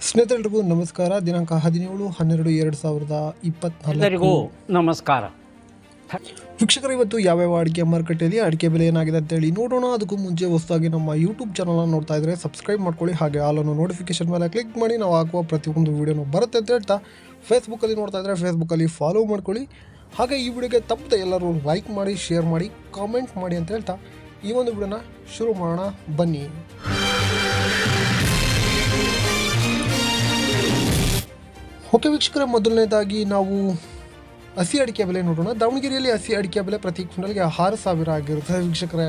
ಸ್ನೇಹಿತರೆಲ್ಲರಿಗೂ ನಮಸ್ಕಾರ. ದಿನಾಂಕ 17/12/2024 ಎಲ್ಲರಿಗೂ ನಮಸ್ಕಾರ. ವೀಕ್ಷಕರು, ಇವತ್ತು ಯಾವ್ಯಾವ ಅಡಿಕೆ ಮಾರುಕಟ್ಟೆಯಲ್ಲಿ ಅಡಿಕೆ ಬೆಲೆ ಏನಾಗಿದೆ ಅಂತೇಳಿ ನೋಡೋಣ. ಅದಕ್ಕೂ ಮುಂಚೆ ಹೊಸದಾಗಿ ನಮ್ಮ ಯೂಟ್ಯೂಬ್ ಚಾನಲ್ನ ನೋಡ್ತಾ ಇದ್ರೆ ಸಬ್ಸ್ಕ್ರೈಬ್ ಮಾಡ್ಕೊಳ್ಳಿ, ಹಾಗೆ ಆಲನ್ನು ನೋಟಿಫಿಕೇಶನ್ ಮೇಲೆ ಕ್ಲಿಕ್ ಮಾಡಿ ನಾವು ಹಾಕುವ ಪ್ರತಿಯೊಂದು ವೀಡಿಯೋನು ಬರುತ್ತೆ ಅಂತ ಹೇಳ್ತಾ, ಫೇಸ್ಬುಕ್ಕಲ್ಲಿ ನೋಡ್ತಾ ಇದ್ರೆ ಫೇಸ್ಬುಕ್ಕಲ್ಲಿ ಫಾಲೋ ಮಾಡ್ಕೊಳ್ಳಿ, ಹಾಗೆ ಈ ವಿಡಿಯೋಗೆ ತಪ್ಪದೆ ಎಲ್ಲರೂ ಲೈಕ್ ಮಾಡಿ, ಶೇರ್ ಮಾಡಿ, ಕಾಮೆಂಟ್ ಮಾಡಿ ಅಂತ ಹೇಳ್ತಾ ಈ ಒಂದು ವಿಡಿಯೋನ ಶುರು ಮಾಡೋಣ ಬನ್ನಿ. ಓಕೆ ವೀಕ್ಷಕರೇ, ಮೊದಲನೇದಾಗಿ ನಾವು ಹಸಿ ಅಡಿಕೆ ಬೆಲೆ ನೋಡೋಣ. ದಾವಣಗೆರೆಯಲ್ಲಿ ಹಸಿ ಅಡಿಕೆ ಬೆಲೆ ಪ್ರತಿ ಕ್ವಿಂಟಲ್ಗೆ 6,000 ಆಗಿರುತ್ತೆ ವೀಕ್ಷಕರೇ.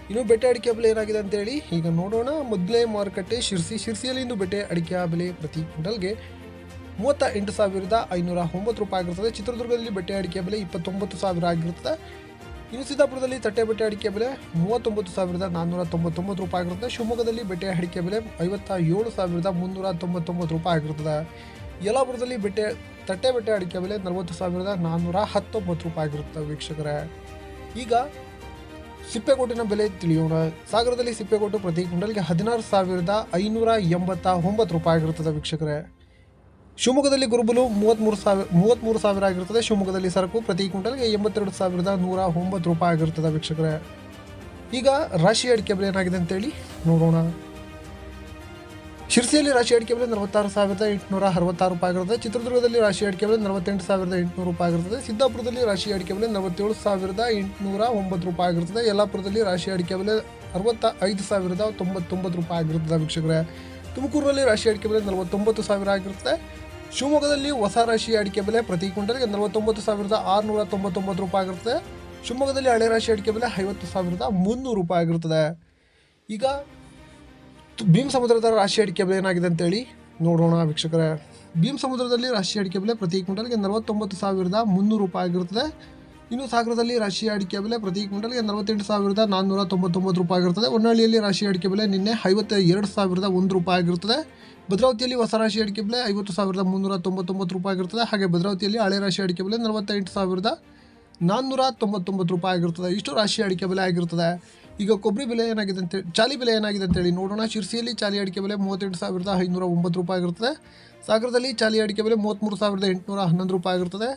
ಇನ್ನು ಬೆಟ್ಟೆ ಅಡಿಕೆ ಬೆಲೆ ಏನಾಗಿದೆ ಅಂತೇಳಿ ಈಗ ನೋಡೋಣ. ಮೊದಲನೇ ಮಾರುಕಟ್ಟೆ ಶಿರ್ಸಿಯಲ್ಲಿ ಇಂದು ಬೆಟ್ಟೆ ಅಡಿಕೆ ಬೆಲೆ ಪ್ರತಿ ಕ್ವಿಂಟಲ್ಗೆ 38,509 ರೂಪಾಯಿ ಆಗಿರುತ್ತದೆ. ಚಿತ್ರದುರ್ಗದಲ್ಲಿ ಬೆಟ್ಟೆ ಅಡಿಕೆ ಬೆಲೆ 29,000 ಆಗಿರುತ್ತದೆ. ಇನ್ನು ಸಿದ್ದಾಪುರದಲ್ಲಿ ತಟ್ಟೆ ಬೆಟ್ಟೆ ಅಡಿಕೆ ಬೆಲೆ 39,499 ರೂಪಾಯಿ ಆಗಿರುತ್ತದೆ. ಶಿವಮೊಗ್ಗದಲ್ಲಿ ಬೆಟ್ಟೆ ಅಡಿಕೆ ಬೆಲೆ 57,399 ರೂಪಾಯಿ ಆಗಿರುತ್ತದೆ. ಯಲ್ಲಾಪುರದಲ್ಲಿ ತಟ್ಟೆ ಬೆಟ್ಟೆ ಅಡಿಕೆ ಬೆಲೆ 40,419 ರೂಪಾಯಿ ಆಗಿರುತ್ತೆ ವೀಕ್ಷಕರೇ. ಈಗ ಸಿಪ್ಪೆಕೋಟಿನ ಬೆಲೆ ತಿಳಿಯೋಣ. ಸಾಗರದಲ್ಲಿ ಸಿಪ್ಪೆಕೋಟು ಪ್ರತಿ ಕ್ವಿಂಟಲ್ಗೆ 16,589 ರೂಪಾಯಿ ಆಗಿರುತ್ತದೆ ವೀಕ್ಷಕರೇ. ಶಿವಮೊಗ್ಗದಲ್ಲಿ ಗುರುಬಲು 33,000 ಆಗಿರುತ್ತದೆ. ಶಿವಮೊಗ್ಗದಲ್ಲಿ ಸರಕು ಪ್ರತಿ ಕ್ವಿಂಟಲ್ಗೆ 82,109 ರೂಪಾಯಿ ಆಗಿರುತ್ತದೆ ವೀಕ್ಷಕರೇ. ಈಗ ರಾಶಿ ಅಡಿಕೆ ಬೆಲೆ ಏನಾಗಿದೆ ಅಂತೇಳಿ ನೋಡೋಣ. ಶಿರ್ಸಿಯಲ್ಲಿ ರಾಶಿ ಅಡಿಕೆ ಬೆಲೆ 46,866 ರೂಪಾಯಿ ಆಗಿರುತ್ತದೆ. ಚಿತ್ರದುರ್ಗದಲ್ಲಿ ರಾಶಿ ಅಡಿಕೆ ಬೆಲೆ 48,800 ರೂಪಾಯಿ ಆಗಿರುತ್ತದೆ. ಸಿದ್ದಾಪುರದಲ್ಲಿ ರಾಶಿ ಅಡಿಕೆ ಬೆಲೆ 47,809 ರೂಪಾಯಿ ಆಗಿರುತ್ತದೆ. ಯಲ್ಲಾಪುರದಲ್ಲಿ ರಾಶಿ ಅಡಿಕೆ ಬೆಲೆ 65,099 ರೂಪಾಯಿ ಆಗಿರುತ್ತದೆ ವೀಕ್ಷಕರೇ. ತುಮಕೂರಲ್ಲಿ ರಾಶಿ ಅಡಿಕೆ ಬೆಲೆ 49,000 ಆಗಿರುತ್ತದೆ. ಶಿವಮೊಗ್ಗದಲ್ಲಿ ಹೊಸ ರಾಶಿ ಅಡಿಕೆ ಬೆಲೆ ಪ್ರತಿ ಕ್ವಿಂಟಲ್ಗೆ 49,699 ರೂಪಾಯಿ ಆಗಿರುತ್ತದೆ. ಶಿವಮೊಗ್ಗದಲ್ಲಿ ಹಳೆ ರಾಶಿ ಅಡಿಕೆ ಬೆಲೆ 50,300 ರೂಪಾಯಿ ಆಗಿರುತ್ತದೆ. ಈಗ ಭೀಮ್ ಸಮುದ್ರದ ರಾಶಿ ಅಡಿಕೆ ಬೆಲೆ ಏನಾಗಿದೆ ಅಂತೇಳಿ ನೋಡೋಣ ವೀಕ್ಷಕರೇ. ಭೀಮ್ ಸಮುದ್ರದಲ್ಲಿ ರಾಶಿ ಅಡಿಕೆ ಬೆಲೆ ಪ್ರತಿ ಕ್ವಿಂಟಲ್ಗೆ 49,300 ರೂಪಾಯಿ ಆಗಿರುತ್ತದೆ. ಇನ್ನು ಸಾಗರದಲ್ಲಿ ರಾಶಿ ಅಡಿಕೆ ಬೆಲೆ ಪ್ರತಿ ಕ್ವಿಂಟಲ್ಗೆ 48,499 ರೂಪಾಯಿ ಆಗಿರುತ್ತದೆ. ಹೊನ್ನಳ್ಳಿಯಲ್ಲಿ ರಾಶಿ ಅಡಿಕೆ ಬೆಲೆ ನಿನ್ನೆ 52,001 ರೂಪಾಯಿ ಆಗಿರುತ್ತದೆ. ಭದ್ರಾವತಿಯಲ್ಲಿ ಹೊಸ ರಾಶಿ ಅಡಿಕೆ ಬೆಲೆ 50,399 ರೂಪಾಯಿ ಆಗಿರುತ್ತದೆ. ಹಾಗೆ ಭದ್ರಾವತಿಯಲ್ಲಿ ಹಳೆ ರಾಶಿ ಅಡಿಕೆ ಬೆಲೆ 48,499 ರೂಪಾಯಿ ಆಗಿರುತ್ತದೆ. ಇಷ್ಟು ರಾಶಿ ಅಡಿಕೆ ಬೆಲೆ ಆಗಿರುತ್ತದೆ. ಈಗ ಕೊಬ್ಬರಿ ಬೆಲೆ ಏನಾಗಿದೆ ಅಂತೇಳಿ ಚಾಲಿ ಬೆಲೆ ಏನಾಗಿದೆ ಅಂತೇಳಿ ನೋಡೋಣ. ಶಿರ್ಸಿಯಲ್ಲಿ ಚಾಲಿ ಅಡಿಕೆ ಬೆಲೆ 38,509 ರೂಪಾಯಿ ಆಗಿರುತ್ತದೆ. ಸಾಗರದಲ್ಲಿ ಚಾಲಿ ಅಡಿಕೆ ಬೆಲೆ 33,811 ರೂಪಾಯಿ ಆಗಿರುತ್ತದೆ.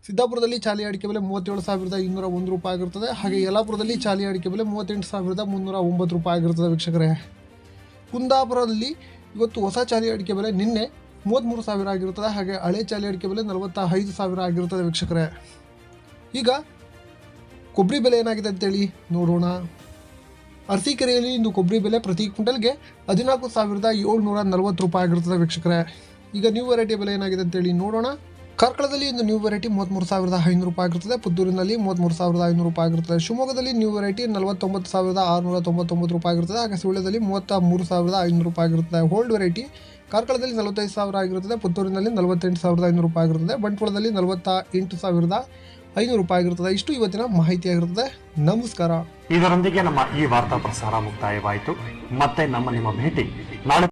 ಸಿದ್ದಾಪುರದಲ್ಲಿ ಚಾಲಿ ಅಡಿಕೆ ಬೆಲೆ 37,201 ರೂಪಾಯಿ ಆಗಿರುತ್ತದೆ. ಹಾಗೆ ಯಲ್ಲಾಪುರದಲ್ಲಿ ಚಾಲಿ ಅಡಿಕೆ ಬೆಲೆ 38,309 ರೂಪಾಯಿ ಆಗಿರುತ್ತದೆ ವೀಕ್ಷಕರೇ. ಕುಂದಾಪುರದಲ್ಲಿ ಇವತ್ತು ಹೊಸ ಚಾಲಿ ಅಡಿಕೆ ಬೆಲೆ ನಿನ್ನೆ 33,000 ಆಗಿರುತ್ತದೆ. ಹಾಗೆ ಹಳೆ ಚಾಲಿ ಅಡಿಕೆ ಬೆಲೆ 45,000 ಆಗಿರುತ್ತದೆ ವೀಕ್ಷಕರೇ. ಈಗ ಕೊಬ್ಬರಿ ಬೆಲೆ ಏನಾಗಿದೆ ಅಂತೇಳಿ ನೋಡೋಣ. ಅರಸೀಕೆರೆಯಲ್ಲಿ ಇಂದು ಕೊಬ್ಬರಿ ಬೆಲೆ ಪ್ರತಿ ಕ್ವಿಂಟಲ್ಗೆ 14,740 ರೂಪಾಯಿ ಆಗಿರುತ್ತದೆ ವೀಕ್ಷಕರೇ. ಈಗ ನ್ಯೂ ವೆರೈಟಿ ಬೆಲೆ ಏನಾಗಿದೆ ಅಂತೇಳಿ ನೋಡೋಣ. ಕಾರ್ಕಳದಲ್ಲಿ ಇಂದು ನ್ಯೂ ವೆರೈಟಿ 33,500 ರೂಪಾಯಿ ಆಗಿರುತ್ತದೆ. ಪುತ್ತೂರಿನಲ್ಲಿ 33,500 ರೂಪಾಯಿ ಆಗಿರುತ್ತದೆ. ಶಿವಮೊಗ್ಗದಲ್ಲಿ ನ್ಯೂ ವೆರೈಟಿ 49,699 ರೂಪಾಯಿ ಆಗಿರುತ್ತದೆ. ಹಾಗೆ ಸುಳ್ಯದಲ್ಲಿ 33,500 ರೂಪಾಯಿ ಆಗಿರುತ್ತದೆ. ಓಲ್ಡ್ ವೆರೈಟಿ ಕಾರ್ಕಳದಲ್ಲಿ 45,000 ಆಗಿರುತ್ತದೆ. ಪುತ್ತೂರಿನಲ್ಲಿ 48,500 ರೂಪಾಯಿ ಆಗಿರುತ್ತದೆ. ಬಂಟ್ವಾಳದಲ್ಲಿ 48,500 ರೂಪಾಯಿ ಆಗಿರುತ್ತದೆ. ಇಷ್ಟು ಇವತ್ತಿನ ಮಾಹಿತಿ ಆಗಿರುತ್ತದೆ. ನಮಸ್ಕಾರ. ಇದರೊಂದಿಗೆ ನಮ್ಮ ಈ ವಾರ್ತಾ ಪ್ರಸಾರ ಮುಕ್ತಾಯವಾಯಿತು. ಮತ್ತೆ ನಿಮ್ಮ ಭೇಟಿ ನಾಳೆ.